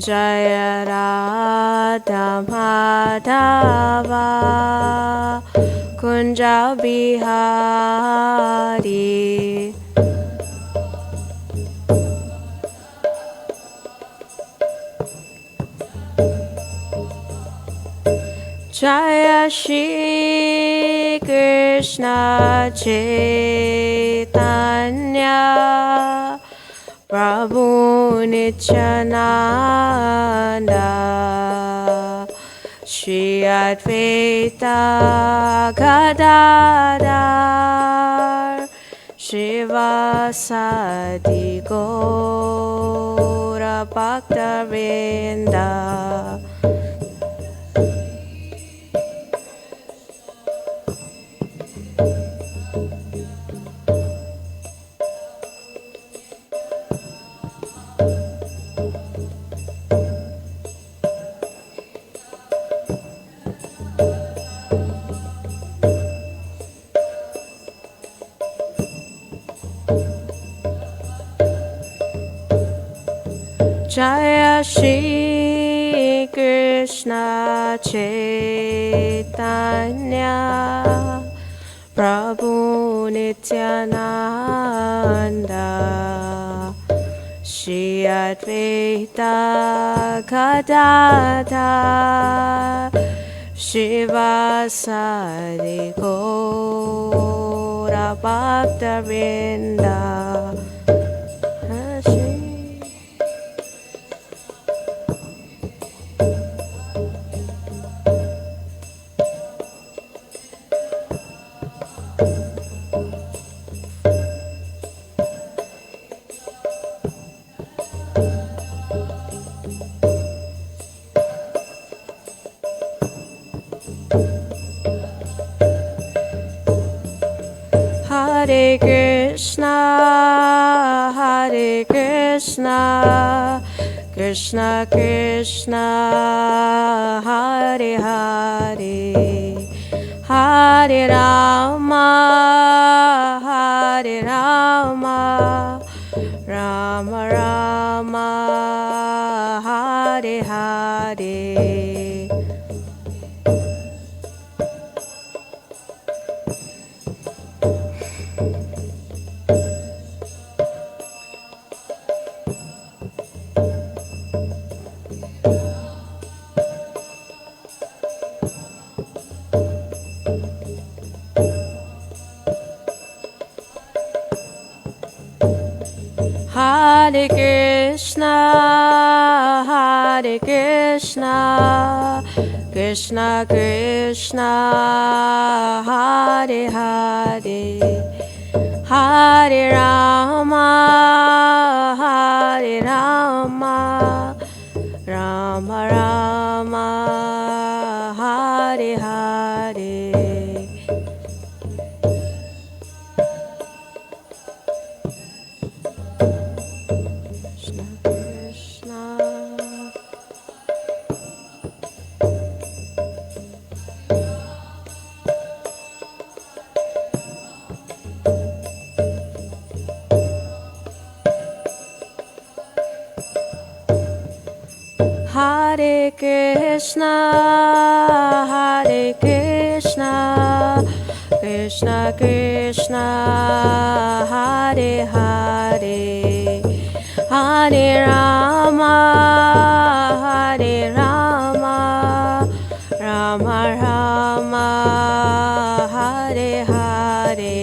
Jaya Radha Madhava Kunja Bihari Jaya Shri Krishna Chaitanya Prabhu Nityananda Shri Advaita Gadadhar Shivasadi Gaura Bhaktavinda Jaya Shri Krishna Chaitanya Prabhu Nityananda Shri Advaita Gadadhar Shivasadi Gaura Bhaktavinda Hare Krishna, Hare Krishna, Krishna Krishna, Hare Hare, Hare Rama, Hare Rama, Rama Rama, Hare Hare. Hare Krishna, Hare Krishna, Krishna Krishna, Hare Hare, Hare Rama, Hare Rama, Rama Rama, Hare Hare. Hare Krishna, Hare Krishna, Krishna Krishna, Hare Hare, Hare Rama, Hare Rama, Rama Rama, Hare Hare.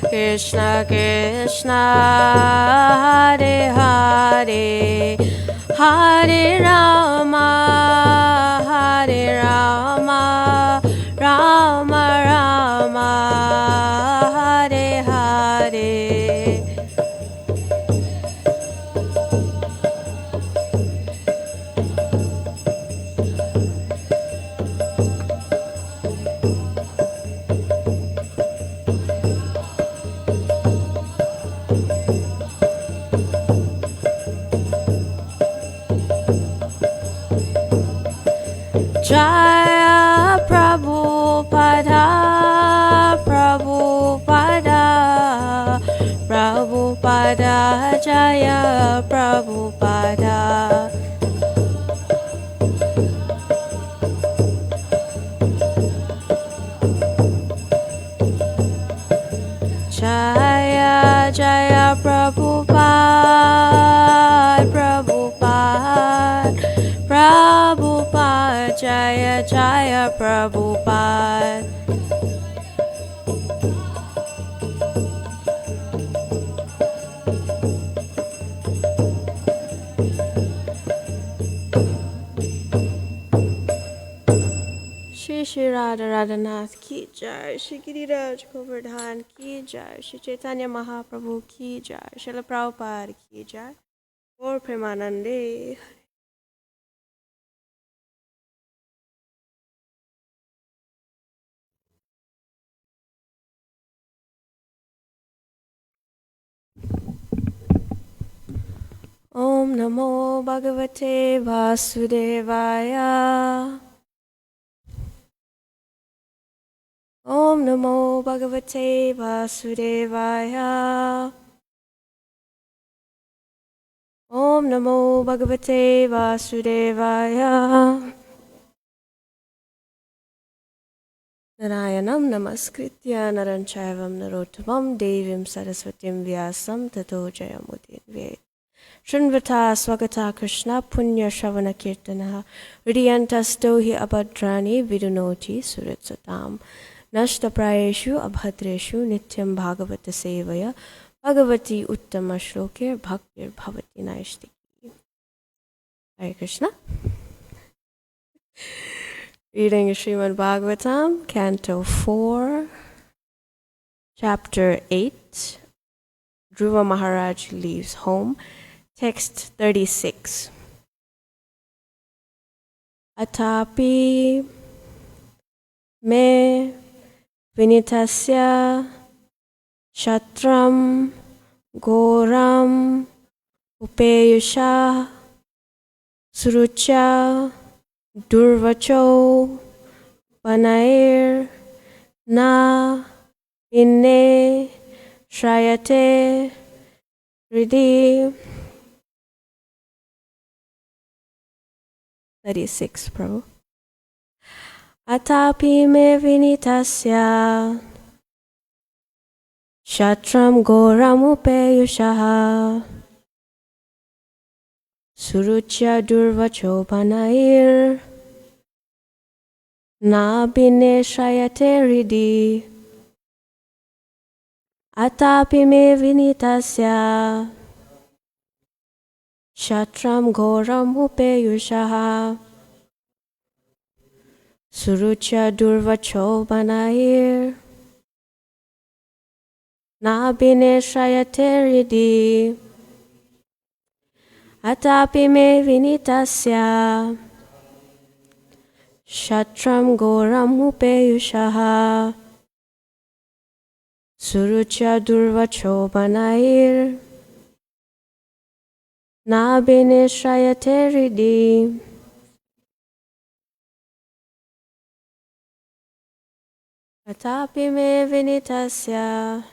Krishna Krishna, Hare Hare, Hare Rama, Hare Rama, Rama Rama, Hare Hare. Jaya Prabhupada. Jaya Jaya Prabhupada, Prabhupada, Prabhupada, Jaya Jaya Prabhupada. Shri Radha Radhanath ki jai, Shri Giriraj Govardhan ki jai, Shri Chaitanya Mahaprabhu ki jai, Srila Prabhupada ki jai, Gaur Premanande. Om Namo Bhagavate Vasudevaya. Om Namo Bhagavate Vasudevaya. Om Namo Bhagavate Vasudevaya. Narayanam Namaskritya Naranchaivam Narottamam Devim Saraswatim Vyasam Tato Jayamudin. Shrinvata Swagata Krishna Punya Shavana Kirtanaha Hridiyantasto hi abhadrani vidunoti suritsatam Nashta prayeshu abhadreshu nityam bhagavata sevaya Bhagavati uttama shlokir bhaktir bhavati naishtiki. Hare Krishna. Reading Srimad Bhagavatam, Canto 4, Chapter 8. Dhruva Maharaj leaves home. Text 36. Atapi me vinitasya shatram goram upeyusha surucha durvacho panair na inne shrayate ridi. 36, Prabhu. Atapi me vinitasya shatram goram upeyushaha surucha durvacho panair na bine shrayate ridi. Atapi me vinitasya shatram goram upeyushaha surucha durvacho banair na bine shrayate ridi. Atapi me vinitasya shatram goram upeyushaha surucha durvacho banair na bine shrayate ridi. Atapi me vinitasya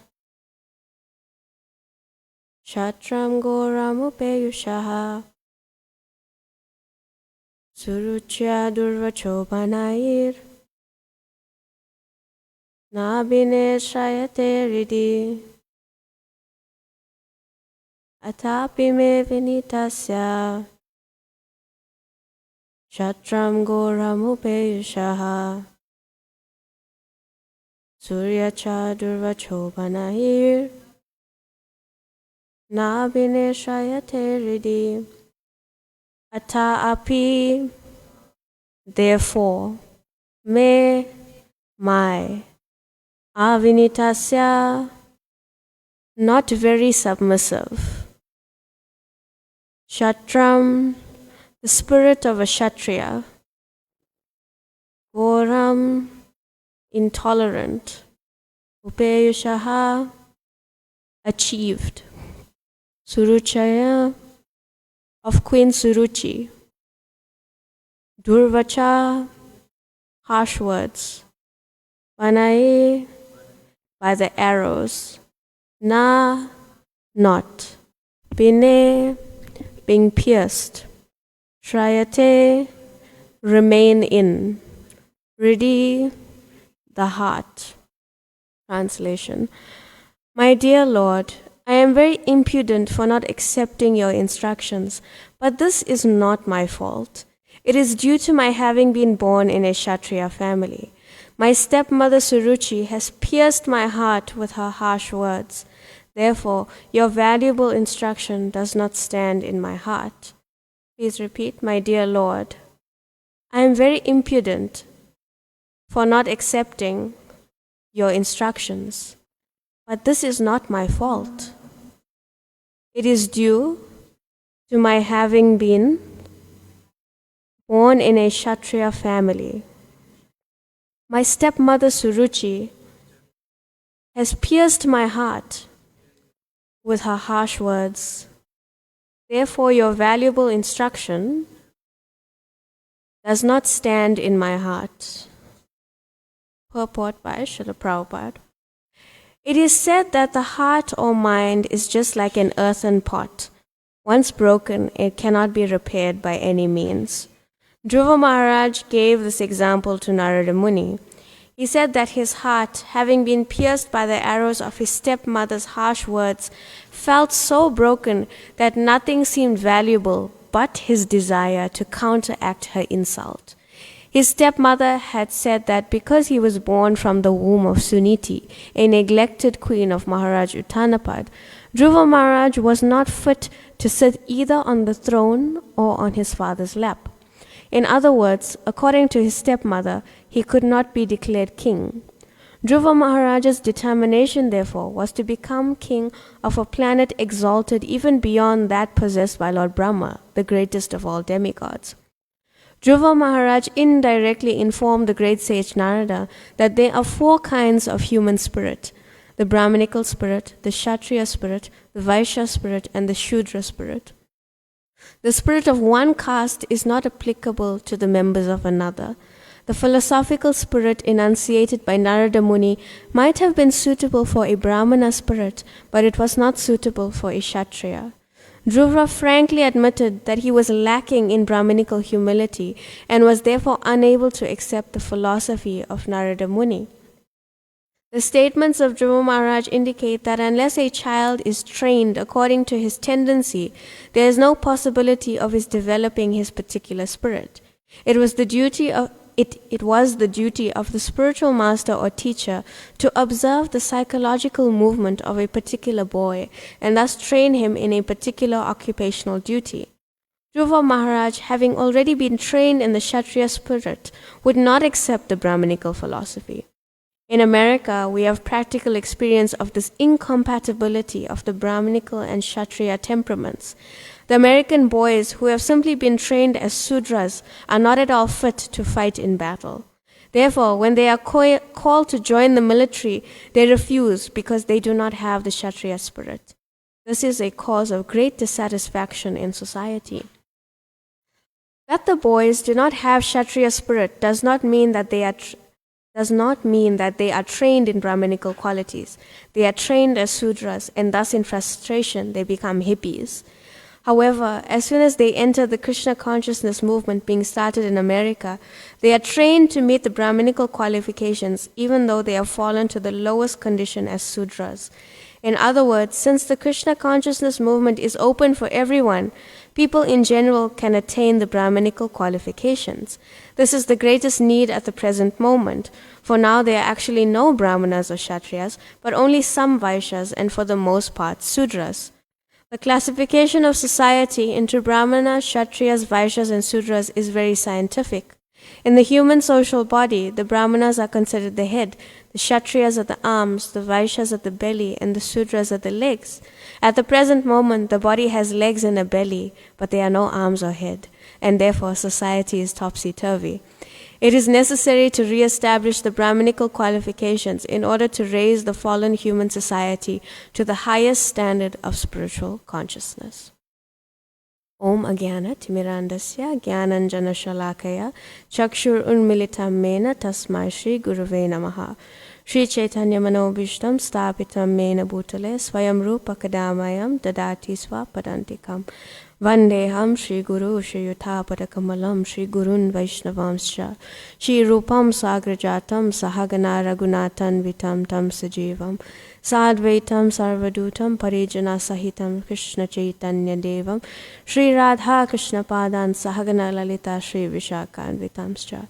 shatram goram upeyushaha surucha durvacho panair na bine shrayate ridi. Atapi me vinitasya shatram goram upeyushaha suryacha durvacho panair na bine shrayate ridi. Ata api, therefore, me, my, avinitasya, not very submissive, shatram, the spirit of a kshatriya, goram, intolerant, upeyushaha, achieved, suruchaya, of Queen Suruchi, durvacha, harsh words, panai, by the arrows, na, not, Bine, being pierced. Shrayate, remain in. Riddhi, the heart. Translation. My dear Lord, I am very impudent for not accepting your instructions, but this is not my fault. It is due to my having been born in a Kshatriya family. My stepmother Suruchi has pierced my heart with her harsh words. Therefore, your valuable instruction does not stand in my heart. Please repeat, my dear Lord. I am very impudent for not accepting your instructions, but this is not my fault. It is due to my having been born in a Kshatriya family. My stepmother Suruchi has pierced my heart with her harsh words. Therefore, your valuable instruction does not stand in my heart. Purport by Srila Prabhupada. It is said that the heart or mind is just like an earthen pot. Once broken, it cannot be repaired by any means. Dhruva Maharaj gave this example to Narada Muni. He said that his heart, having been pierced by the arrows of his stepmother's harsh words, felt so broken that nothing seemed valuable but his desire to counteract her insult. His stepmother had said that because he was born from the womb of Suniti, a neglected queen of Maharaj Uttanapad, Dhruva Maharaj was not fit to sit either on the throne or on his father's lap. In other words, according to his stepmother, he could not be declared king. Dhruva Maharaj's determination, therefore, was to become king of a planet exalted even beyond that possessed by Lord Brahma, the greatest of all demigods. Dhruva Maharaj indirectly informed the great sage Narada that there are 4 kinds of human spirit: the Brahmanical spirit, the Kshatriya spirit, the Vaishya spirit, and the Shudra spirit. The spirit of one caste is not applicable to the members of another. The philosophical spirit enunciated by Narada Muni might have been suitable for a Brahmana spirit, but it was not suitable for a Kshatriya. Dhruva frankly admitted that he was lacking in Brahmanical humility and was therefore unable to accept the philosophy of Narada Muni. The statements of Dhruva Maharaj indicate that unless a child is trained according to his tendency, there is no possibility of his developing his particular spirit. It was the duty of the spiritual master or teacher to observe the psychological movement of a particular boy and thus train him in a particular occupational duty. Dhruva Maharaj, having already been trained in the Kshatriya spirit, would not accept the Brahmanical philosophy. In America, we have practical experience of this incompatibility of the Brahmanical and Kshatriya temperaments. The American boys who have simply been trained as Sudras are not at all fit to fight in battle. Therefore, when they are called to join the military, they refuse because they do not have the Kshatriya spirit. This is a cause of great dissatisfaction in society. That the boys do not have Kshatriya spirit does not mean that they are trained in Brahmanical qualities. They are trained as Sudras, and thus in frustration they become hippies. However, as soon as they enter the Krishna consciousness movement being started in America, they are trained to meet the Brahmanical qualifications even though they have fallen to the lowest condition as Sudras. In other words, since the Krishna consciousness movement is open for everyone, people in general can attain the Brahmanical qualifications. This is the greatest need at the present moment, for now there are actually no Brahmanas or Kshatriyas, but only some Vaishyas and for the most part Sudras. The classification of society into Brahmanas, Kshatriyas, Vaishyas and Sudras is very scientific. In the human social body, the Brahmanas are considered the head, the Kshatriyas are the arms, the Vaishyas are the belly, and the Sudras are the legs. At the present moment, the body has legs and a belly, but there are no arms or head, and therefore society is topsy-turvy. It is necessary to re-establish the Brahmanical qualifications in order to raise the fallen human society to the highest standard of spiritual consciousness. Om Agyana Timirandasya Gyananjana Shalakaya Chakshur Unmilitam Mena Tasmai Shri Gurave Namaha. Sri Chaitanya Manobhishtam Stapitam Mena Bhutale Swayam Rupa Kadamayam Dadati Swapadantikam Vandeham Shri Guru Shri Yuthapada Kamalam Shri Gurun Vaishnavamscha Shri Rupam Sagrajatam Sahagana Raghunathan Vitam Tam Sajivam Sadvaitam Sarvadutam Parijana Sahitam Krishna Chaitanya Devam Shri Radha Krishna Padan Sahagana Lalita Shri Vishakan Vitamscha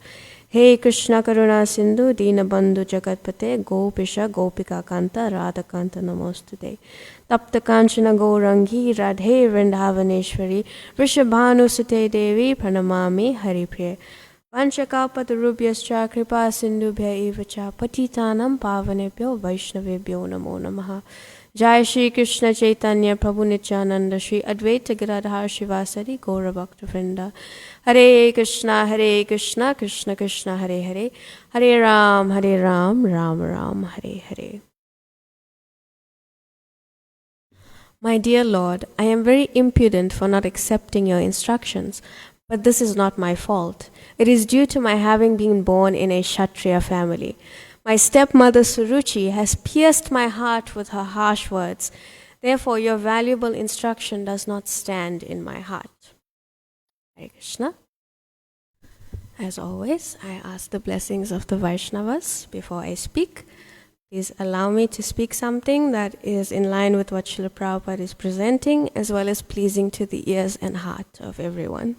He Krishna Karuna Sindhu Dinabandhu Jagatpate Gopisha Gopika Kanta Radha Kanta Namostude Tapta Kanchana Gourangi Radhe Vrindavaneshwari Vrishabhanu Sute Devi Pranamami Haripriya Vanchakapatarubhyascha Kripa Sindhubhya Evacha Patitanam Pavanebhyo Vaishnavebhyo Namo Namaha Jai Shri Krishna Chaitanya Prabhu Nityananda Shri Advaita Giradhar Shivasari Gaura Bhakta Vrinda Hare Krishna Krishna Krishna Hare Hare Hare Ram Ram Ram Hare Hare. My dear Lord, I am very impudent for not accepting your instructions, but this is not my fault. It is due to my having been born in a Kshatriya family. My stepmother Suruchi has pierced my heart with her harsh words. Therefore, your valuable instruction does not stand in my heart. Hare Krishna. As always, I ask the blessings of the Vaishnavas before I speak. Please allow me to speak something that is in line with what Srila Prabhupada is presenting, as well as pleasing to the ears and heart of everyone.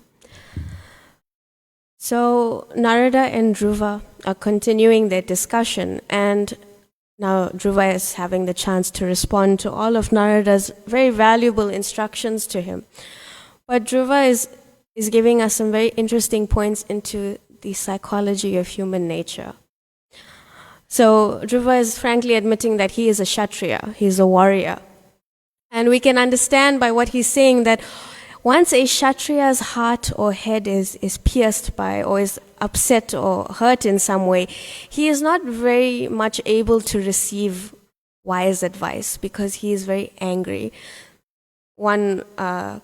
So Narada and Dhruva are continuing their discussion, and now Dhruva is having the chance to respond to all of Narada's very valuable instructions to him. But Dhruva is giving us some very interesting points into the psychology of human nature. So Dhruva is frankly admitting that he is a Kshatriya, he is a warrior. And we can understand by what he's saying that once a Kshatriya's heart or head is pierced by or is upset or hurt in some way, he is not very much able to receive wise advice because he is very angry. One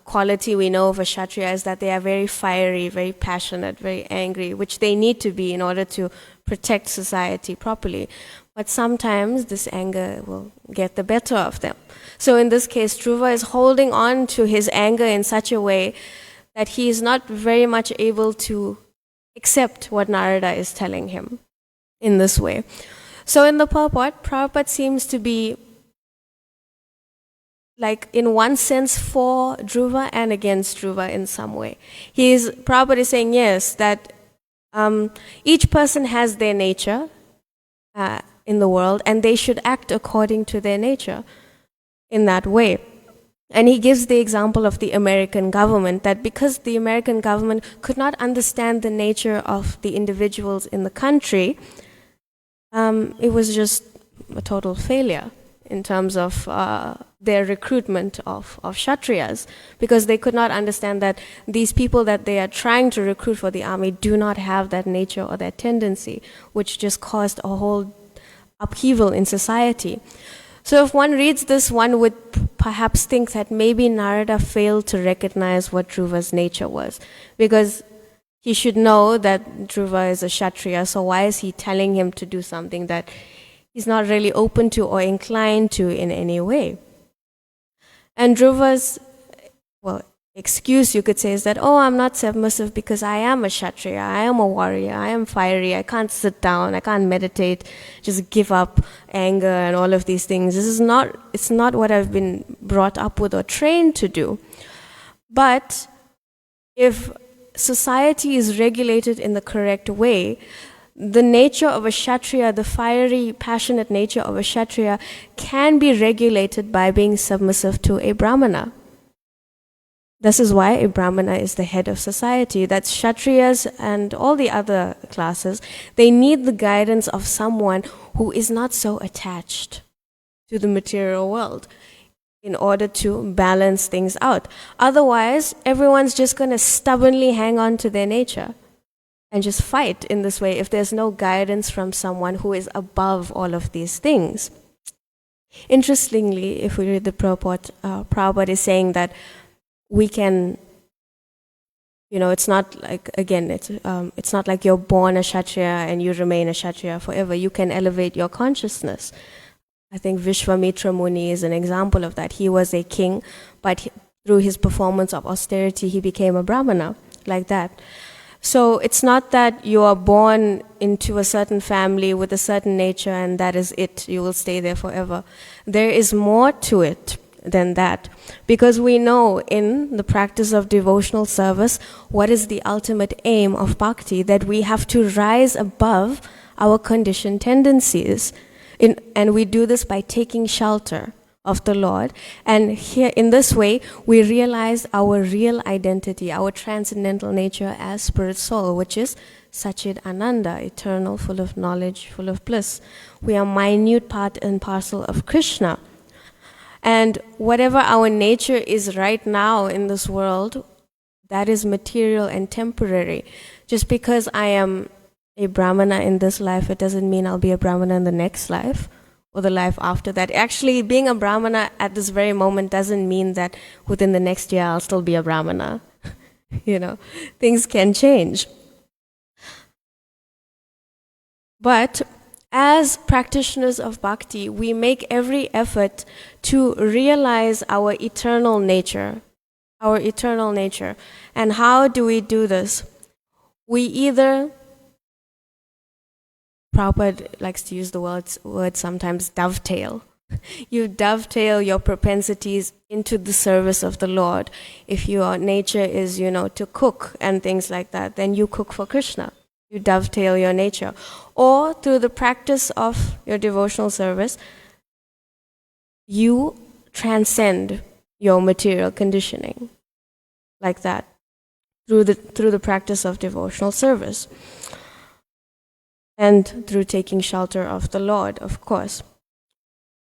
quality we know of a Kshatriya is that they are very fiery, very passionate, very angry, which they need to be in order to protect society properly. But sometimes this anger will get the better of them. So in this case, Dhruva is holding on to his anger in such a way that he is not very much able to accept what Narada is telling him in this way. So in the purport, Prabhupada seems to be like in one sense for Dhruva and against Dhruva in some way. Prabhupada is saying yes, that each person has their nature in the world, and they should act according to their nature in that way. And he gives the example of the American government, that because the American government could not understand the nature of the individuals in the country, it was just a total failure in terms of their recruitment of Kshatriyas, because they could not understand that these people that they are trying to recruit for the army do not have that nature or that tendency, which just caused a whole upheaval in society. So if one reads this, one would perhaps think that maybe Narada failed to recognize what Dhruva's nature was, because he should know that Dhruva is a Kshatriya, so why is he telling him to do something that he's not really open to or inclined to in any way? And Dhruva's, excuse you could say is that, I'm not submissive because I am a Kshatriya, I am a warrior, I am fiery, I can't sit down, I can't meditate, just give up anger and all of these things. It's not what I've been brought up with or trained to do. But if society is regulated in the correct way, the nature of a Kshatriya, the fiery, passionate nature of a Kshatriya, can be regulated by being submissive to a Brahmana. This is why a Brahmana is the head of society. That's Kshatriyas and all the other classes. They need the guidance of someone who is not so attached to the material world in order to balance things out. Otherwise, everyone's just going to stubbornly hang on to their nature and just fight in this way if there's no guidance from someone who is above all of these things. Interestingly, if we read the purport, Prabhupada is saying that we can, It's not like, again, it's not like you're born a Kshatriya and you remain a Kshatriya forever. You can elevate your consciousness. I think Vishwamitra Muni is an example of that. He was a king, but through his performance of austerity, he became a Brahmana, like that. So it's not that you are born into a certain family with a certain nature and that is it. You will stay there forever. There is more to it than that. Because we know in the practice of devotional service, what is the ultimate aim of bhakti? That we have to rise above our conditioned tendencies. And we do this by taking shelter of the Lord. And here, in this way, we realize our real identity, our transcendental nature as spirit soul, which is Satchid Ananda, eternal, full of knowledge, full of bliss. We are minute part and parcel of Krishna. And whatever our nature is right now in this world, that is material and temporary. Just because I am a Brahmana in this life, it doesn't mean I'll be a Brahmana in the next life or the life after that. Actually, being a Brahmana at this very moment doesn't mean that within the next year I'll still be a Brahmana. Things can change. But as practitioners of bhakti, we make every effort to realize our eternal nature. And how do we do this? We either, Prabhupada likes to use the word sometimes, dovetail. You dovetail your propensities into the service of the Lord. If your nature is, to cook and things like that, then you cook for Krishna. You dovetail your nature. Or through the practice of your devotional service, you transcend your material conditioning. Like that. Through the practice of devotional service. And through taking shelter of the Lord, of course.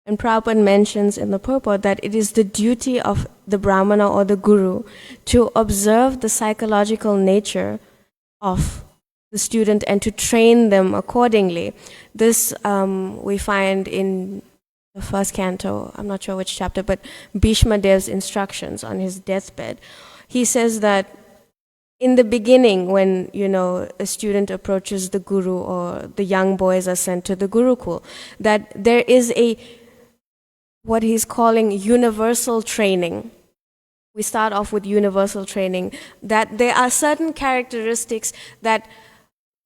And Prabhupada mentions in the purport that it is the duty of the Brahmana or the Guru to observe the psychological nature of the student and to train them accordingly. This we find in the first canto, I'm not sure which chapter, but Bhishma Dev's instructions on his deathbed. He says that in the beginning, when, a student approaches the guru or the young boys are sent to the Gurukul, that there is what he's calling universal training. We start off with universal training, that there are certain characteristics that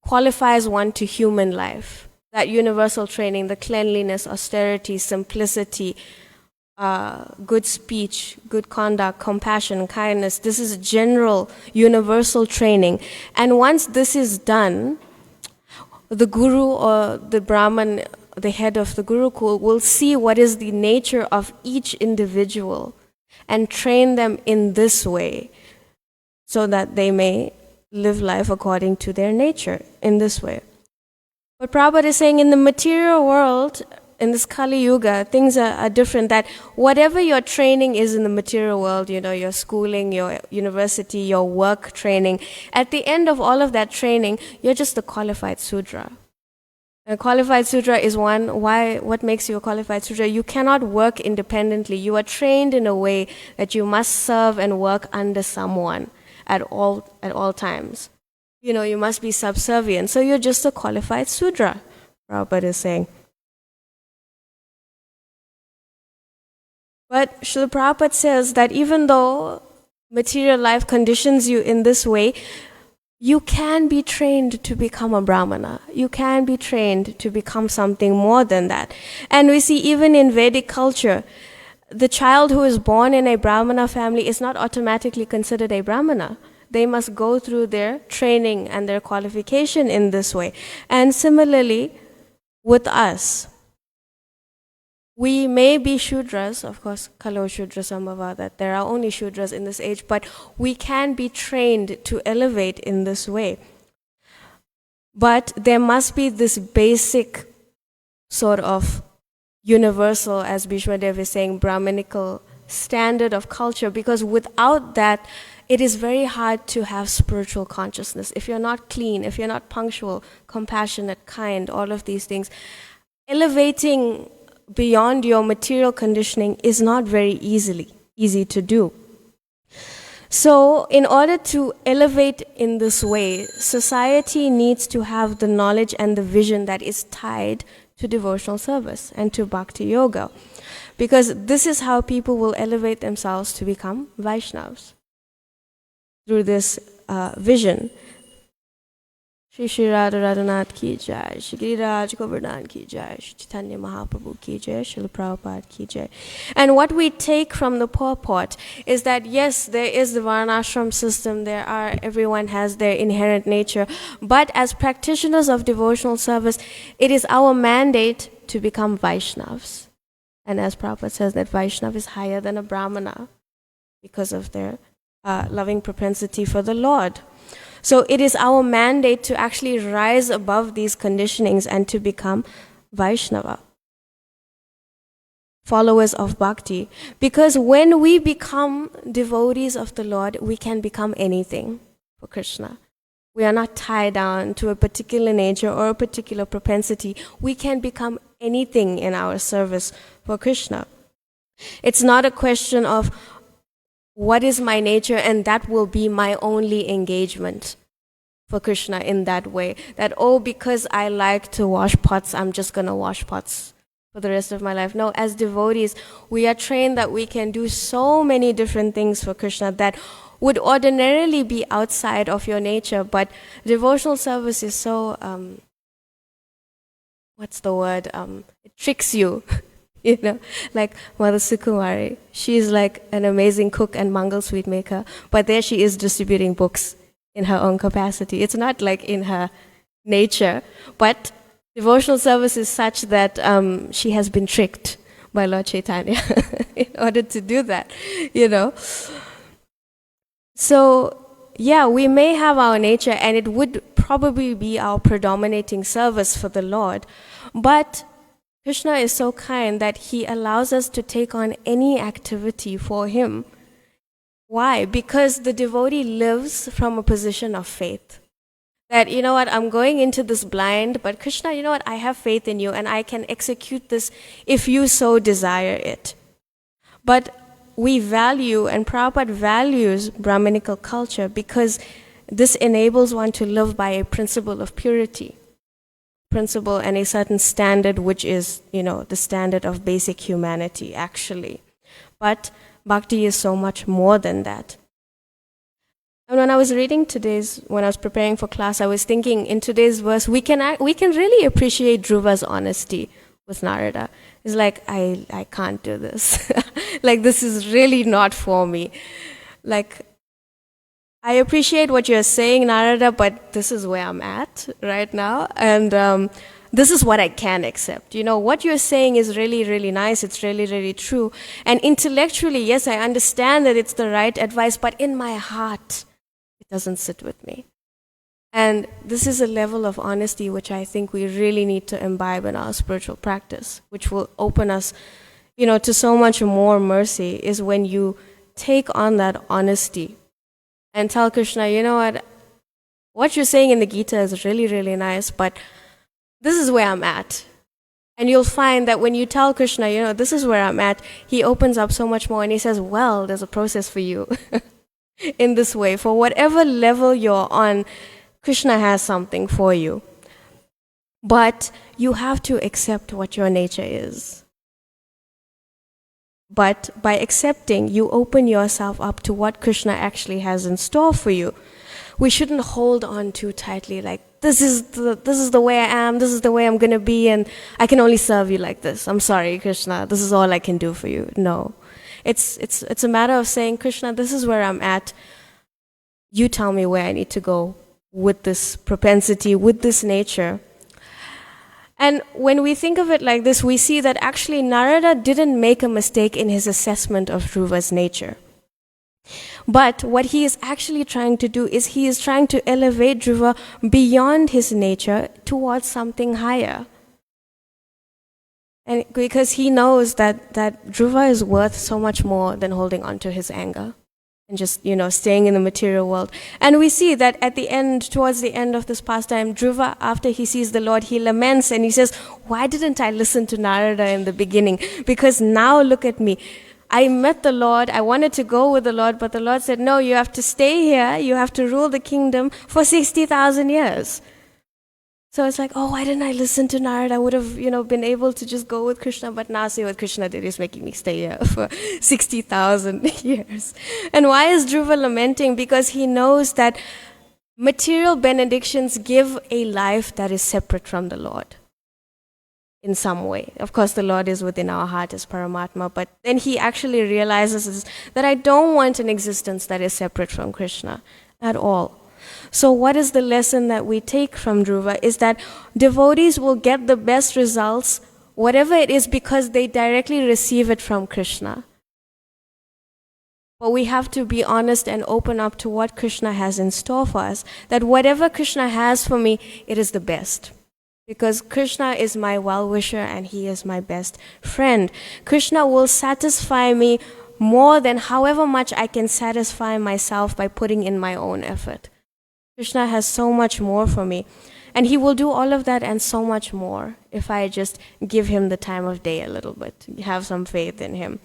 qualifies one to human life. That universal training, the cleanliness, austerity, simplicity, good speech, good conduct, compassion, kindness. This is general, universal training. And once this is done, the guru or the Brahman, the head of the Gurukul, will see what is the nature of each individual and train them in this way so that they may live life according to their nature in this way. But Prabhupada is saying in the material world, in this Kali Yuga, things are different, that whatever your training is in the material world, your schooling, your university, your work training, at the end of all of that training, you're just a qualified Sudra. A qualified Sudra is what makes you a qualified Sudra? You cannot work independently. You are trained in a way that you must serve and work under someone at all times. You must be subservient. So you're just a qualified Sudra, Prabhupada is saying. But Srila Prabhupada says that even though material life conditions you in this way, you can be trained to become a Brahmana. You can be trained to become something more than that. And we see even in Vedic culture, the child who is born in a Brahmana family is not automatically considered a Brahmana. They must go through their training and their qualification in this way. And similarly, with us, we may be Shudras, of course, Kalo Shudra Sambhava, that there are only Shudras in this age, but we can be trained to elevate in this way. But there must be this basic sort of universal, as Bhishma Dev is saying, Brahmanical standard of culture, because without that, it is very hard to have spiritual consciousness. If you're not clean, if you're not punctual, compassionate, kind, all of these things, elevating beyond your material conditioning is not very easy to do. So, in order to elevate in this way, society needs to have the knowledge and the vision that is tied to devotional service and to bhakti yoga. Because this is how people will elevate themselves to become Vaishnavas. Through this vision. Shri Shri Radha Radhanath ki jai, Shri Giriraj Govardhan ki jai, Shri Chaitanya Mahaprabhu ki jai, Srila Prabhupada ki jai. And what we take from the purport is that yes, there is the Varnashram system, everyone has their inherent nature, but as practitioners of devotional service, it is our mandate to become Vaishnavas. And as Prabhupada says, that Vaishnava is higher than a Brahmana because of their loving propensity for the Lord. So it is our mandate to actually rise above these conditionings and to become Vaishnava, followers of bhakti. Because when we become devotees of the Lord, we can become anything for Krishna. We are not tied down to a particular nature or a particular propensity. We can become anything in our service for Krishna. It's not a question of what is my nature and that will be my only engagement for Krishna in that way. That, oh, because I like to wash pots, I'm just going to wash pots for the rest of my life. No, as devotees, we are trained that we can do so many different things for Krishna that would ordinarily be outside of your nature, but devotional service is so, it tricks you. You know, like Mother Sukumari, she's like an amazing cook and Mangal sweet maker, but there she is distributing books in her own capacity. It's not like in her nature, but devotional service is such that she has been tricked by Lord Chaitanya in order to do that, you know. So, yeah, we may have our nature and it would probably be our predominating service for the Lord, but Krishna is so kind that he allows us to take on any activity for him. Why? Because the devotee lives from a position of faith. That, you know what, I'm going into this blind, but Krishna, you know what, I have faith in you and I can execute this if you so desire it. But we value, and Prabhupada values Brahminical culture because this enables one to live by a principle of purity. Principle and a certain standard, which is, you know, the standard of basic humanity, actually. But bhakti is so much more than that. And when I was reading when I was preparing for class, I was thinking in today's verse, we can really appreciate Dhruva's honesty with Narada. It's like, I can't do this. Like, this is really not for me. Like, I appreciate what you're saying, Narada, but this is where I'm at right now. And this is what I can accept. You know, what you're saying is really, really nice. It's really, really true. And intellectually, yes, I understand that it's the right advice, but in my heart, it doesn't sit with me. And this is a level of honesty which I think we really need to imbibe in our spiritual practice, which will open us, you know, to so much more mercy, is when you take on that honesty and tell Krishna, you know what you're saying in the Gita is really, really nice, but this is where I'm at. And you'll find that when you tell Krishna, you know, this is where I'm at, he opens up so much more and he says, well, there's a process for you in this way. For whatever level you're on, Krishna has something for you. But you have to accept what your nature is. But by accepting, you open yourself up to what Krishna actually has in store for you. We shouldn't hold on too tightly, like, this is the way I am, this is the way I'm going to be, and I can only serve you like this. I'm sorry, Krishna, this is all I can do for you. No. It's a matter of saying, Krishna, this is where I'm at. You tell me where I need to go with this propensity, with this nature. And when we think of it like this, we see that actually Narada didn't make a mistake in his assessment of Dhruva's nature. But what he is actually trying to do is he is trying to elevate Dhruva beyond his nature towards something higher. And because he knows that Dhruva is worth so much more than holding on to his anger and just, you know, staying in the material world. And we see that at the end, towards the end of this pastime, Dhruva, after he sees the Lord, he laments and he says, why didn't I listen to Narada in the beginning? Because now look at me. I met the Lord, I wanted to go with the Lord, but the Lord said, no, you have to stay here, you have to rule the kingdom for 60,000 years. So it's like, oh, why didn't I listen to Narada? I would have, been able to just go with Krishna, but now see what Krishna did is making me stay here for 60,000 years. And why is Dhruva lamenting? Because he knows that material benedictions give a life that is separate from the Lord in some way. Of course, the Lord is within our heart as Paramatma, but then he actually realizes that I don't want an existence that is separate from Krishna at all. So what is the lesson that we take from Dhruva is that devotees will get the best results, whatever it is, because they directly receive it from Krishna. But we have to be honest and open up to what Krishna has in store for us, that whatever Krishna has for me, it is the best. Because Krishna is my well-wisher and he is my best friend. Krishna will satisfy me more than however much I can satisfy myself by putting in my own effort. Krishna has so much more for me. And he will do all of that and so much more if I just give him the time of day a little bit, have some faith in him.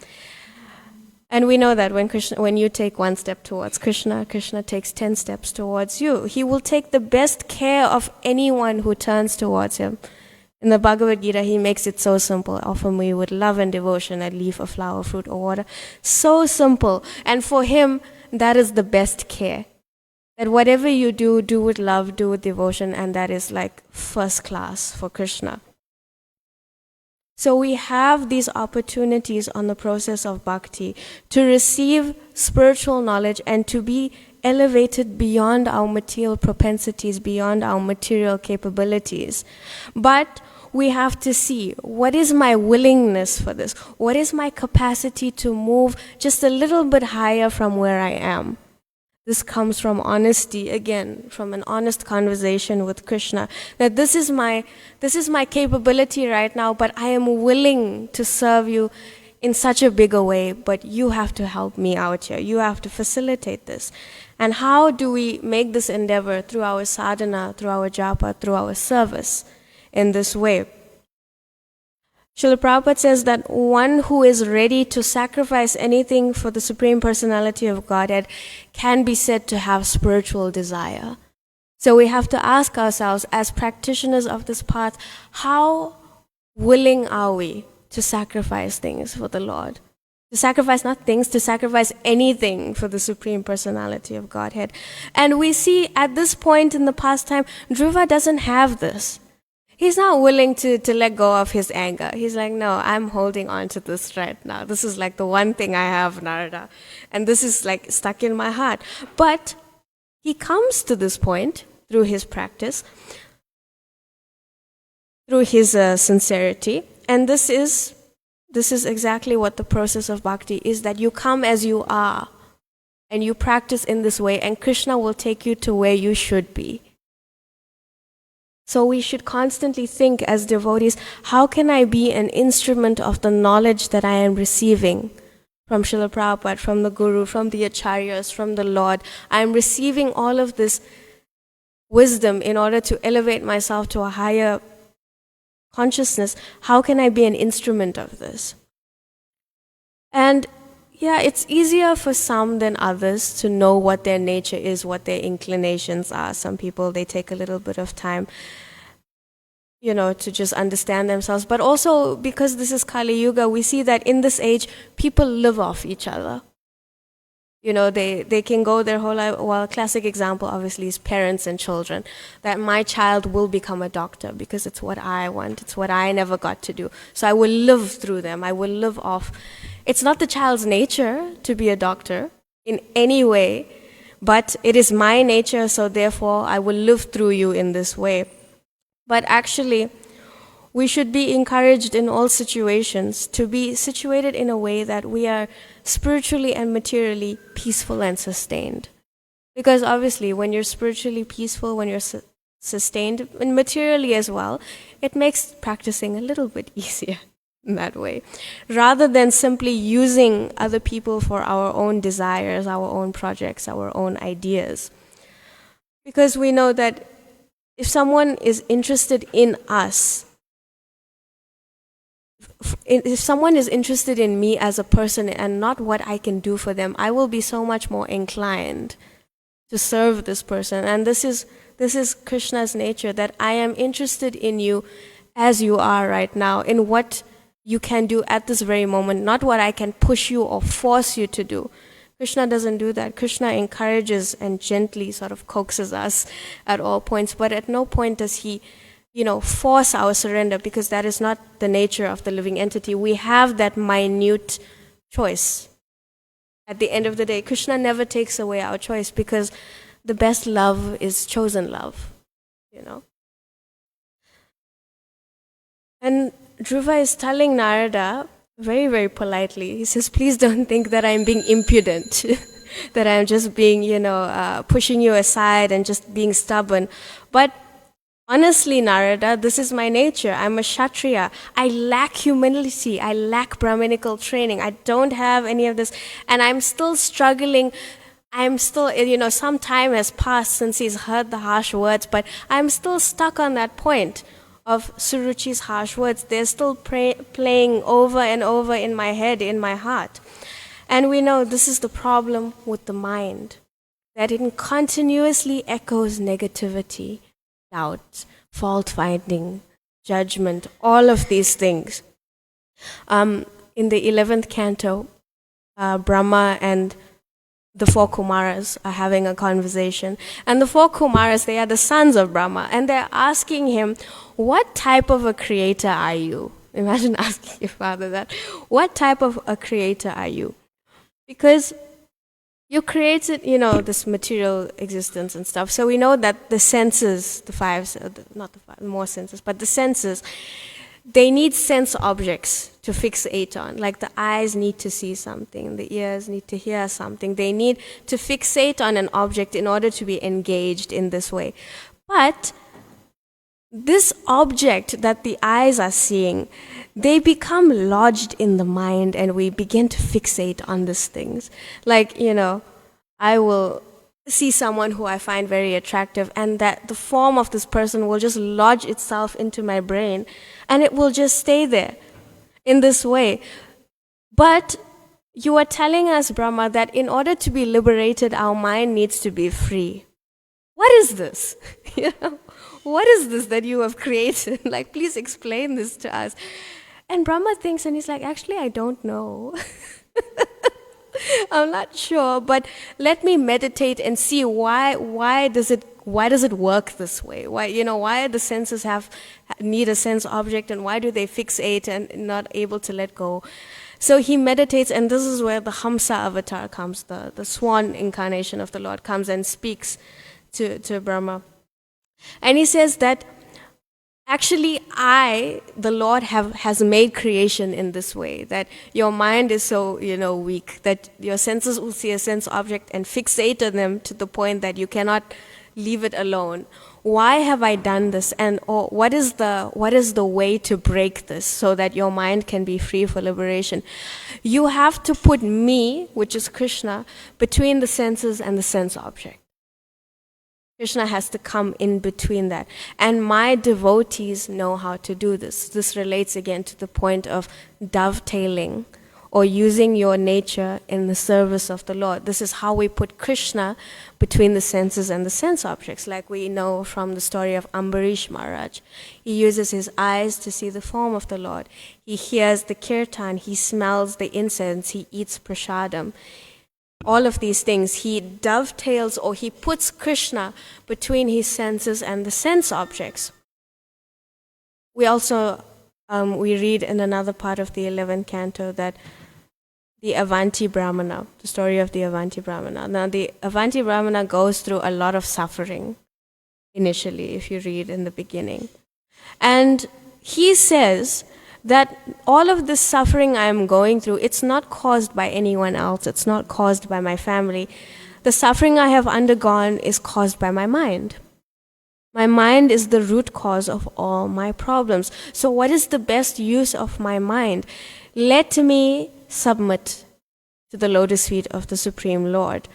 And we know that when you take one step towards Krishna, Krishna takes 10 steps towards you. He will take the best care of anyone who turns towards him. In the Bhagavad Gita, he makes it so simple. Offer me with love and devotion a leaf, a flower, fruit, or water. So simple. And for him, that is the best care. That whatever you do, do with love, do with devotion, and that is like first class for Krishna. So we have these opportunities on the process of bhakti to receive spiritual knowledge and to be elevated beyond our material propensities, beyond our material capabilities. But we have to see, what is my willingness for this? What is my capacity to move just a little bit higher from where I am? This comes from honesty, again, from an honest conversation with Krishna, that this is my capability right now, but I am willing to serve you in such a bigger way, but you have to help me out here. You have to facilitate this. And how do we make this endeavor? Through our sadhana, through our japa, through our service in this way. Srila Prabhupada says that one who is ready to sacrifice anything for the Supreme Personality of Godhead can be said to have spiritual desire. So we have to ask ourselves, as practitioners of this path, how willing are we to sacrifice things for the Lord? To sacrifice not things, to sacrifice anything for the Supreme Personality of Godhead. And we see at this point in the pastime, Dhruva doesn't have this. He's not willing to let go of his anger. He's like, no, I'm holding on to this right now. This is like the one thing I have, Narada. And this is like stuck in my heart. But he comes to this point through his practice, through his sincerity. And this is exactly what the process of bhakti is, that you come as you are. And you practice in this way. And Krishna will take you to where you should be. So we should constantly think as devotees, how can I be an instrument of the knowledge that I am receiving from Srila Prabhupada, from the Guru, from the Acharyas, from the Lord? I am receiving all of this wisdom in order to elevate myself to a higher consciousness. How can I be an instrument of this? And yeah, it's easier for some than others to know what their nature is, what their inclinations are. Some people, they take a little bit of time, to just understand themselves. But also, because this is Kali Yuga, we see that in this age, people live off each other. They can go their whole life. Well, a classic example, obviously, is parents and children. That my child will become a doctor because it's what I want. It's what I never got to do. So I will live through them. I will live off. It's not the child's nature to be a doctor in any way, but it is my nature, so therefore I will live through you in this way. But actually, we should be encouraged in all situations to be situated in a way that we are spiritually and materially peaceful and sustained. Because obviously, when you're spiritually peaceful, when you're sustained, and materially as well, it makes practicing a little bit easier in that way. Rather than simply using other people for our own desires, our own projects, our own ideas. Because we know that if someone is interested in us, if someone is interested in me as a person and not what I can do for them, I will be so much more inclined to serve this person. And this is Krishna's nature, that I am interested in you as you are right now, in what you can do at this very moment, not what I can push you or force you to do. Krishna doesn't do that. Krishna encourages and gently sort of coaxes us at all points, but at no point does he, force our surrender, because that is not the nature of the living entity. We have that minute choice. At the end of the day, Krishna never takes away our choice, because the best love is chosen love, And Dhruva is telling Narada very, very politely, he says, please don't think that I'm being impudent, that I'm just being, pushing you aside and just being stubborn. But honestly, Narada, this is my nature. I'm a Kshatriya. I lack humility. I lack Brahminical training. I don't have any of this. And I'm still struggling. I'm still, some time has passed since he's heard the harsh words, but I'm still stuck on that point of Suruchi's harsh words. They're still playing over and over in my head, in my heart. And we know this is the problem with the mind, that it continuously echoes negativity, doubt, fault-finding, judgment, all of these things. In the 11th canto, Brahma and the 4 Kumaras are having a conversation. And the 4 Kumaras, they are the sons of Brahma. And they're asking him, what type of a creator are you? Imagine asking your father that. What type of a creator are you? Because you created, this material existence and stuff. So we know that the senses, the five, not the five, more senses, but the senses, they need sense objects to fixate on. Like the eyes need to see something, the ears need to hear something. They need to fixate on an object in order to be engaged in this way. But this object that the eyes are seeing, they become lodged in the mind, and we begin to fixate on these things. Like, I will see someone who I find very attractive, and that the form of this person will just lodge itself into my brain, and it will just stay there in this way. But you are telling us, Brahma, that in order to be liberated, our mind needs to be free. What is this? What is this that you have created? Like, please explain this to us. And Brahma thinks, and he's like, actually, I don't know. I'm not sure, but let me meditate and see why does it work this way? Why the senses need a sense object, and why do they fixate and not able to let go? So he meditates, and this is where the Hamsa avatar comes, the swan incarnation of the Lord comes and speaks to Brahma. And he says that actually the Lord has made creation in this way, that your mind is so, weak, that your senses will see a sense object and fixate on them to the point that you cannot leave it alone. Why have I done this? And what is the way to break this so that your mind can be free for liberation? You have to put me, which is Krishna, between the senses and the sense object. Krishna has to come in between that. And my devotees know how to do this. This relates again to the point of dovetailing or using your nature in the service of the Lord. This is how we put Krishna between the senses and the sense objects, like we know from the story of Ambarish Maharaj. He uses his eyes to see the form of the Lord. He hears the kirtan, he smells the incense, he eats prasadam. All of these things, he dovetails or he puts Krishna between his senses and the sense objects. We also, we read in another part of the 11th canto that the Avanti Brahmana, the story of the Avanti Brahmana. Now the Avanti Brahmana goes through a lot of suffering initially, if you read in the beginning. And he says that all of this suffering I am going through, it's not caused by anyone else. It's not caused by my family. The suffering I have undergone is caused by my mind. My mind is the root cause of all my problems. So what is the best use of my mind? Let me submit to the lotus feet of the Supreme Lord.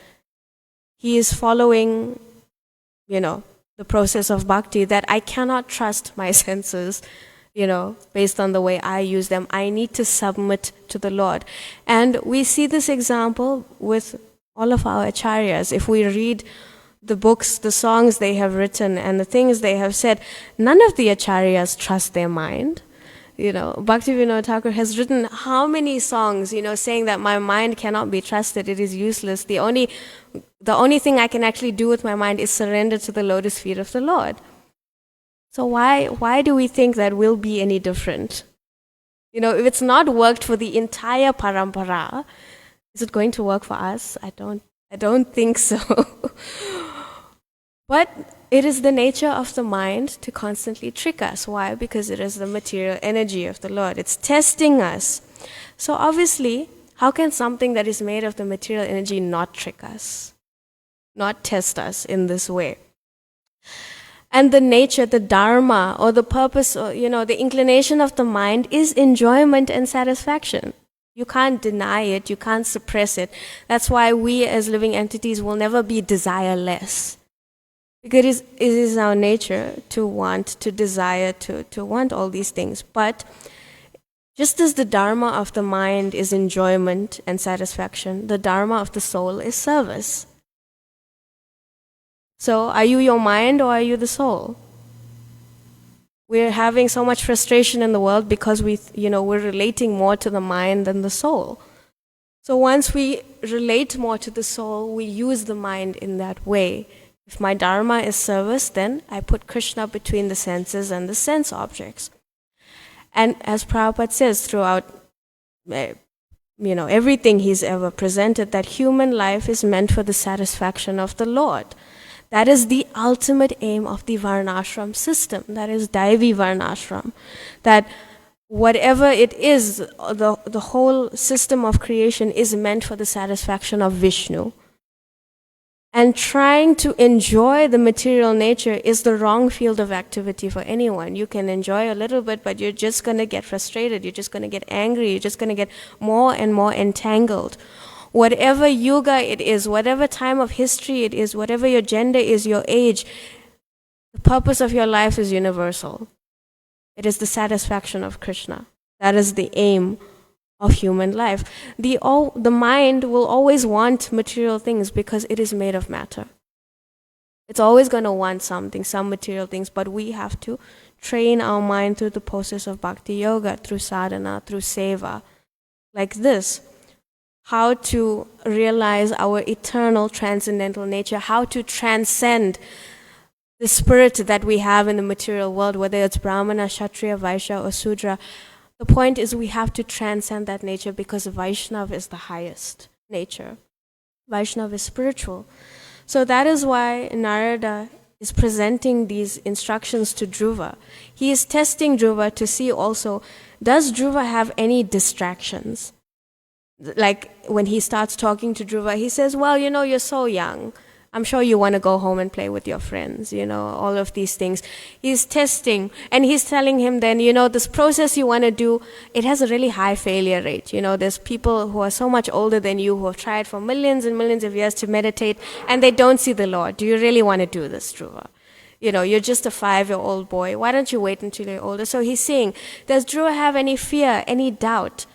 He is following, the process of bhakti, that I cannot trust my senses. based on the way I use them. I need to submit to the Lord. And we see this example with all of our acharyas. If we read the books, the songs they have written, and the things they have said, none of the acharyas trust their mind. Bhaktivinoda Thakur has written how many songs, saying that my mind cannot be trusted, it is useless. The only thing I can actually do with my mind is surrender to the lotus feet of the Lord. So why do we think that we'll be any different? If it's not worked for the entire parampara, is it going to work for us? I don't think so. But it is the nature of the mind to constantly trick us. Why? Because it is the material energy of the Lord. It's testing us. So obviously, how can something that is made of the material energy not trick us? Not test us in this way? And the nature, the dharma, or the purpose, or, the inclination of the mind is enjoyment and satisfaction. You can't deny it. You can't suppress it. That's why we as living entities will never be desireless. Because it is our nature to want, to desire, to want all these things. But just as the dharma of the mind is enjoyment and satisfaction, the dharma of the soul is service. So are you your mind or are you the soul? We're having so much frustration in the world because we're relating more to the mind than the soul. So once we relate more to the soul, we use the mind in that way. If my dharma is service, then I put Krishna between the senses and the sense objects. And as Prabhupada says throughout everything he's ever presented, that human life is meant for the satisfaction of the Lord. That is the ultimate aim of the Varnashram system. That is Devi Varnashram. That whatever it is, the whole system of creation is meant for the satisfaction of Vishnu. And trying to enjoy the material nature is the wrong field of activity for anyone. You can enjoy a little bit, but you're just going to get frustrated. You're just going to get angry. You're just going to get more and more entangled. Whatever yuga it is, whatever time of history it is, whatever your gender is, your age, the purpose of your life is universal. It is the satisfaction of Krishna. That is the aim of human life. The mind will always want material things because it is made of matter. It's always going to want something, some material things, but we have to train our mind through the process of bhakti yoga, through sadhana, through seva, like this. How to realize our eternal transcendental nature, how to transcend the spirit that we have in the material world, whether it's Brahmana, Kshatriya, Vaishya, or Sudra. The point is we have to transcend that nature because Vaishnava is the highest nature. Vaishnava is spiritual. So that is why Narada is presenting these instructions to Dhruva. He is testing Dhruva to see also, does Dhruva have any distractions? Like when he starts talking to Dhruva, he says, well, you're so young. I'm sure you want to go home and play with your friends, all of these things. He's testing, and he's telling him then, this process you want to do, it has a really high failure rate. There's people who are so much older than you who have tried for millions and millions of years to meditate, and they don't see the Lord. Do you really want to do this, Dhruva? You're just a 5-year-old boy. Why don't you wait until you're older? So he's saying, does Dhruva have any fear, any doubt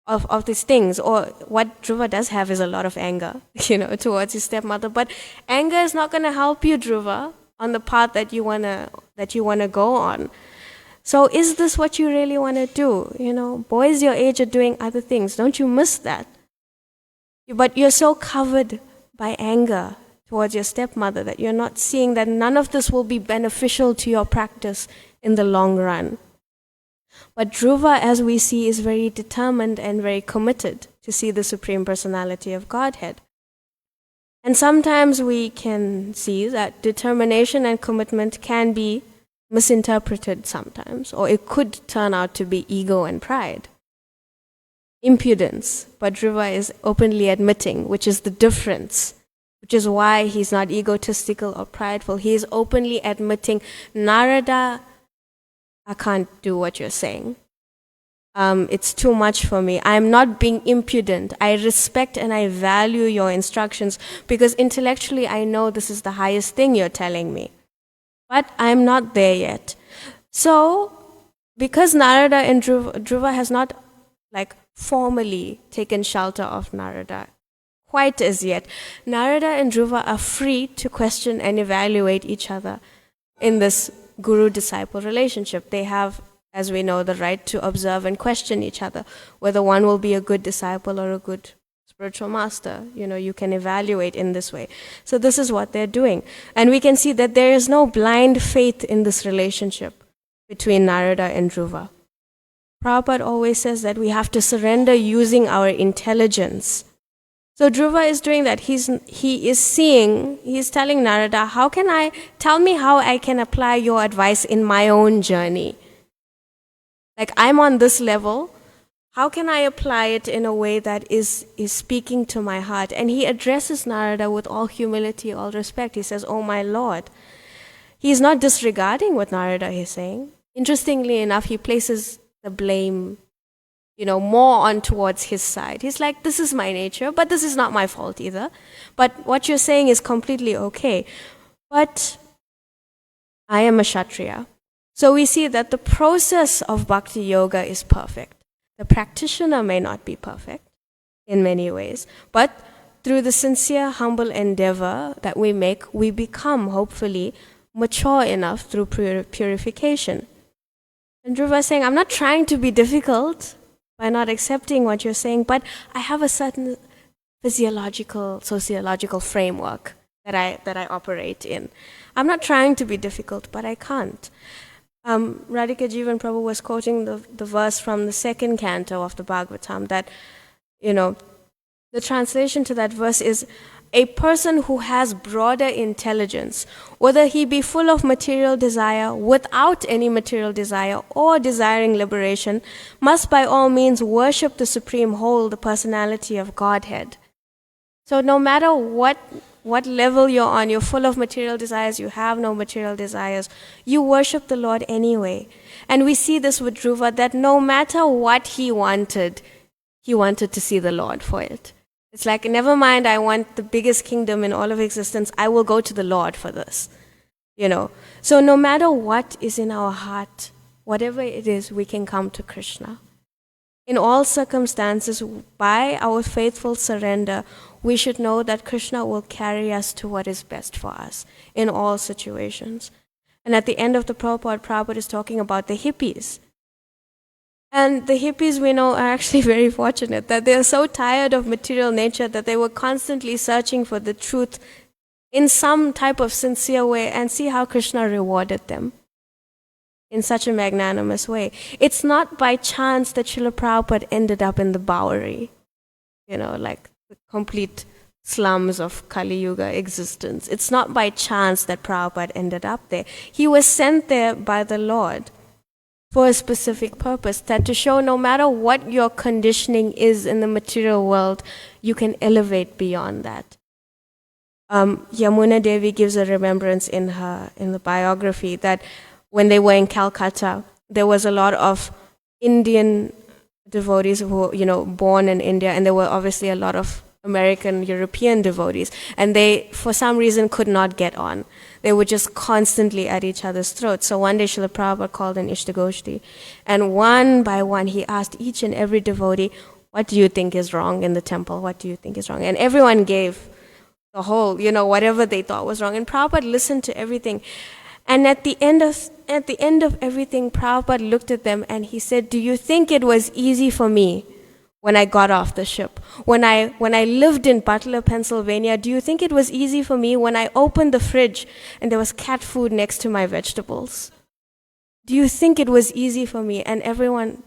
of these things? Or what Dhruva does have is a lot of anger, towards his stepmother. But anger is not going to help you, Dhruva, on the path that you wanna go on. So is this what you really want to do? Boys your age are doing other things. Don't you miss that? But you're so covered by anger towards your stepmother that you're not seeing that none of this will be beneficial to your practice in the long run. But Dhruva, as we see, is very determined and very committed to see the Supreme Personality of Godhead. And sometimes we can see that determination and commitment can be misinterpreted sometimes, or it could turn out to be ego and pride. Impudence, but Dhruva is openly admitting, which is the difference, which is why he's not egotistical or prideful. He is openly admitting, Narada, I can't do what you're saying. It's too much for me. I'm not being impudent. I respect and I value your instructions because intellectually I know this is the highest thing you're telling me. But I'm not there yet. So because Narada and Dhruva has not like formally taken shelter of Narada quite as yet, Narada and Dhruva are free to question and evaluate each other in this guru-disciple relationship. They have, as we know, the right to observe and question each other, whether one will be a good disciple or a good spiritual master. You can evaluate in this way. So this is what they're doing. And we can see that there is no blind faith in this relationship between Narada and Dhruva. Prabhupada always says that we have to surrender using our intelligence. So Dhruva is doing that. He's telling Narada, tell me how I can apply your advice in my own journey. Like, I'm on this level, how can I apply it in a way that is speaking to my heart? And he addresses Narada with all humility, all respect. He says, oh my Lord. He's not disregarding what Narada is saying. Interestingly enough, he places the blame more on towards his side. He's like, this is my nature, but this is not my fault either. But what you're saying is completely okay. But I am a Kshatriya. So we see that the process of bhakti yoga is perfect. The practitioner may not be perfect in many ways, but through the sincere, humble endeavor that we make, we become, hopefully, mature enough through purification. And Dhruva is saying, I'm not trying to be difficult by not accepting what you're saying, but I have a certain physiological, sociological framework that I operate in. I'm not trying to be difficult, but I can't. Radhika Jivan Prabhu was quoting the verse from the second canto of the Bhagavatam that, the translation to that verse is, a person who has broader intelligence, whether he be full of material desire, without any material desire, or desiring liberation, must by all means worship the Supreme Whole, the personality of Godhead. So no matter what level you're on, you're full of material desires, you have no material desires, you worship the Lord anyway. And we see this with Dhruva, that no matter what he wanted to see the Lord for it. It's like, never mind, I want the biggest kingdom in all of existence, I will go to the Lord for this. So no matter what is in our heart, whatever it is, we can come to Krishna. In all circumstances, by our faithful surrender, we should know that Krishna will carry us to what is best for us in all situations. And at the end of the Prabhupada is talking about the hippies. And the hippies, we know, are actually very fortunate that they are so tired of material nature that they were constantly searching for the truth in some type of sincere way, and see how Krishna rewarded them in such a magnanimous way. It's not by chance that Srila Prabhupada ended up in the Bowery, like the complete slums of Kali Yuga existence. It's not by chance that Prabhupada ended up there. He was sent there by the Lord for a specific purpose, that to show no matter what your conditioning is in the material world, you can elevate beyond that. Yamuna Devi gives a remembrance in the biography that when they were in Calcutta, there was a lot of Indian devotees who were, born in India, and there were obviously a lot of American, European devotees, and they, for some reason, could not get on. They were just constantly at each other's throats. So one day, Srila Prabhupada called an Ishtagoshti, and one by one, he asked each and every devotee, what do you think is wrong in the temple? What do you think is wrong? And everyone gave the whole, whatever they thought was wrong. And Prabhupada listened to everything. And at the end of everything, Prabhupada looked at them and he said, do you think it was easy for me when I got off the ship? When I lived in Butler, Pennsylvania, do you think it was easy for me when I opened the fridge and there was cat food next to my vegetables? Do you think it was easy for me? And everyone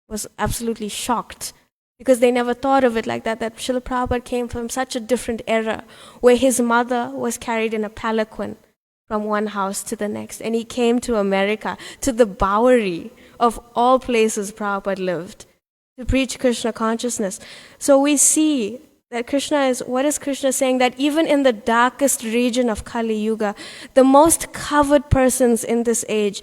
was absolutely shocked, because they never thought of it like that Srila Prabhupada came from such a different era, where his mother was carried in a palanquin from one house to the next, and he came to America, to the Bowery of all places Prabhupada lived, to preach Krishna consciousness. So we see that what is Krishna saying? That even in the darkest region of Kali Yuga, the most covered persons in this age,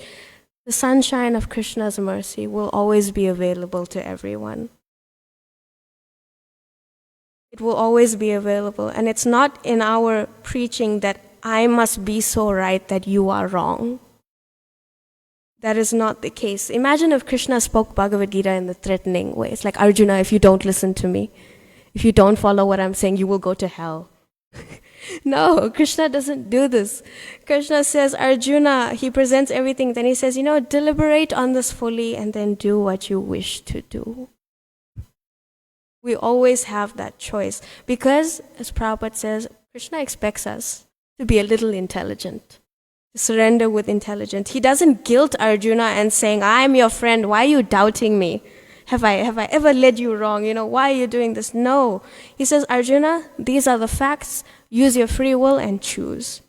the sunshine of Krishna's mercy will always be available to everyone. It will always be available. And it's not in our preaching that I must be so right that you are wrong. that is not the case. Imagine if Krishna spoke Bhagavad Gita in the threatening way. It's like, Arjuna, if you don't listen to me, if you don't follow what I'm saying, you will go to hell. No, Krishna doesn't do this. Krishna says, Arjuna, he presents everything. Then he says, deliberate on this fully and then do what you wish to do. We always have that choice because, as Prabhupada says, Krishna expects us to be a little intelligent, to surrender with intelligence. He doesn't guilt Arjuna and saying, I'm your friend, why are you doubting me? Have I ever led you wrong? Why are you doing this? No. He says, Arjuna, these are the facts. Use your free will and choose.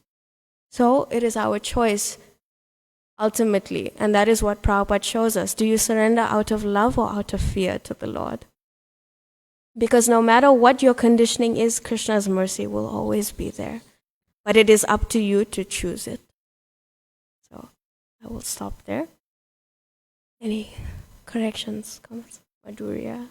So it is our choice, ultimately. And that is what Prabhupada shows us. Do you surrender out of love or out of fear to the Lord? Because no matter what your conditioning is, Krishna's mercy will always be there. But it is up to you to choose it. So I will stop there. Any corrections, comments? Madhurya?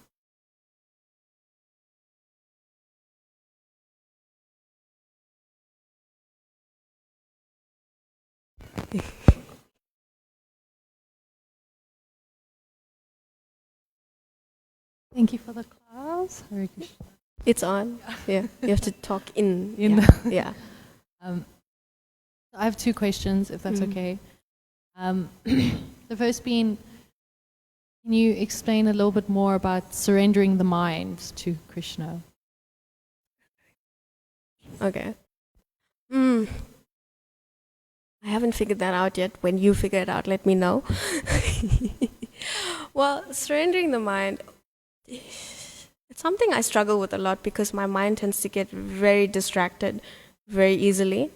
Thank you for the class. Hare Krishna. It's on. Yeah, you have to talk in. Yeah. I have two questions, if that's okay. The first being, can you explain a little bit more about surrendering the mind to Krishna? Okay. I haven't figured that out yet. When you figure it out, let me know. Well, surrendering the mind, it's something I struggle with a lot because my mind tends to get very distracted very easily.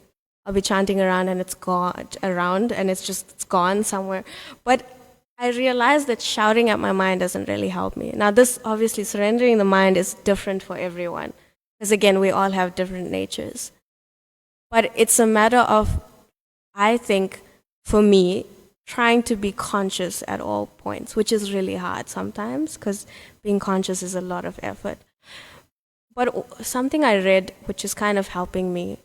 I'll be chanting around and it's gone somewhere. But I realize that shouting at my mind doesn't really help me. Now this, obviously, surrendering the mind is different for everyone. Because again, we all have different natures. But it's a matter of, I think, for me, trying to be conscious at all points, which is really hard sometimes because being conscious is a lot of effort. But something I read, which is kind of helping me,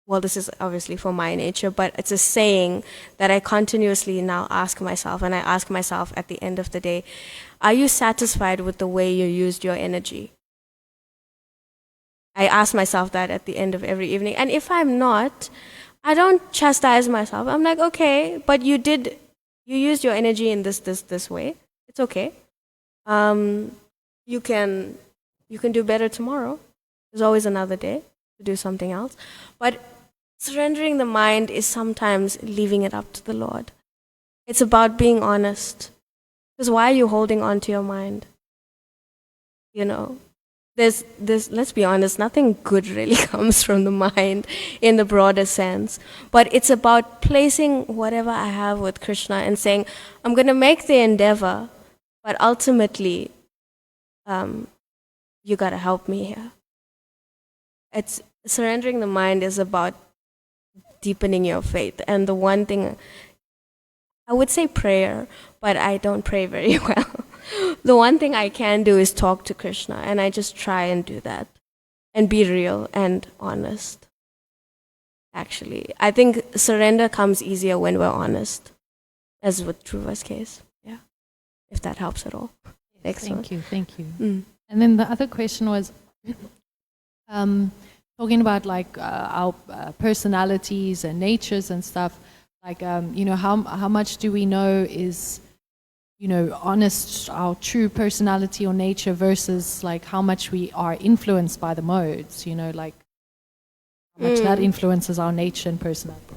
well, this is obviously for my nature, but it's a saying that I continuously now ask myself, and I ask myself at the end of the day, are you satisfied with the way you used your energy? I ask myself that at the end of every evening. And if I'm not, I don't chastise myself. I'm like, okay, but you used your energy in this way. It's okay. You can do better tomorrow. There's always another day to do something else. But surrendering the mind is sometimes leaving it up to the Lord. It's about being honest. Because why are you holding on to your mind? There's let's be honest, nothing good really comes from the mind in the broader sense. But it's about placing whatever I have with Krishna and saying, I'm going to make the endeavor, but ultimately, you got to help me here. It's surrendering the mind is about deepening your faith. And the one thing, I would say prayer, but I don't pray very well. The one thing I can do is talk to Krishna, and I just try and do that and be real and honest. Actually, I think surrender comes easier when we're honest, as with Dhruva's case. Yeah, if that helps at all. Excellent. Thank you. And then the other question was talking about like our personalities and natures and stuff. Like how much do we know is honest, our true personality or nature versus like how much we are influenced by the modes, like how much that influences our nature and personality.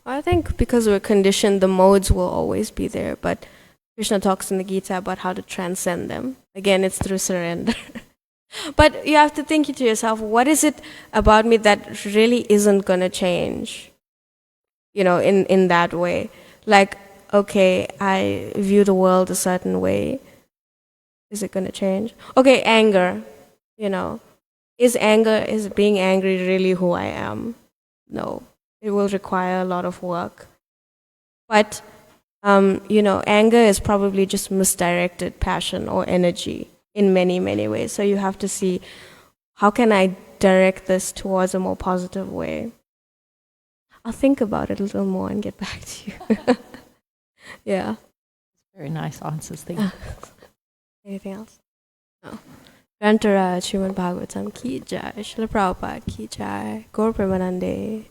I think because we're conditioned, the modes will always be there, but Krishna talks in the Gita about how to transcend them. Again, it's through surrender. But you have to think to yourself, what is it about me that really isn't going to change, in that way? Like, okay, I view the world a certain way. Is it going to change? Okay, anger, Is being angry really who I am? No. It will require a lot of work. But, anger is probably just misdirected passion or energy in many, many ways. So you have to see, how can I direct this towards a more positive way? I'll think about it a little more and get back to you. Yeah. Very nice answers. Thank you. Anything else? No. Grantara Srimad Bhagavatam ki jai. Srila Prabhupada ki jai. Gaura Premanande.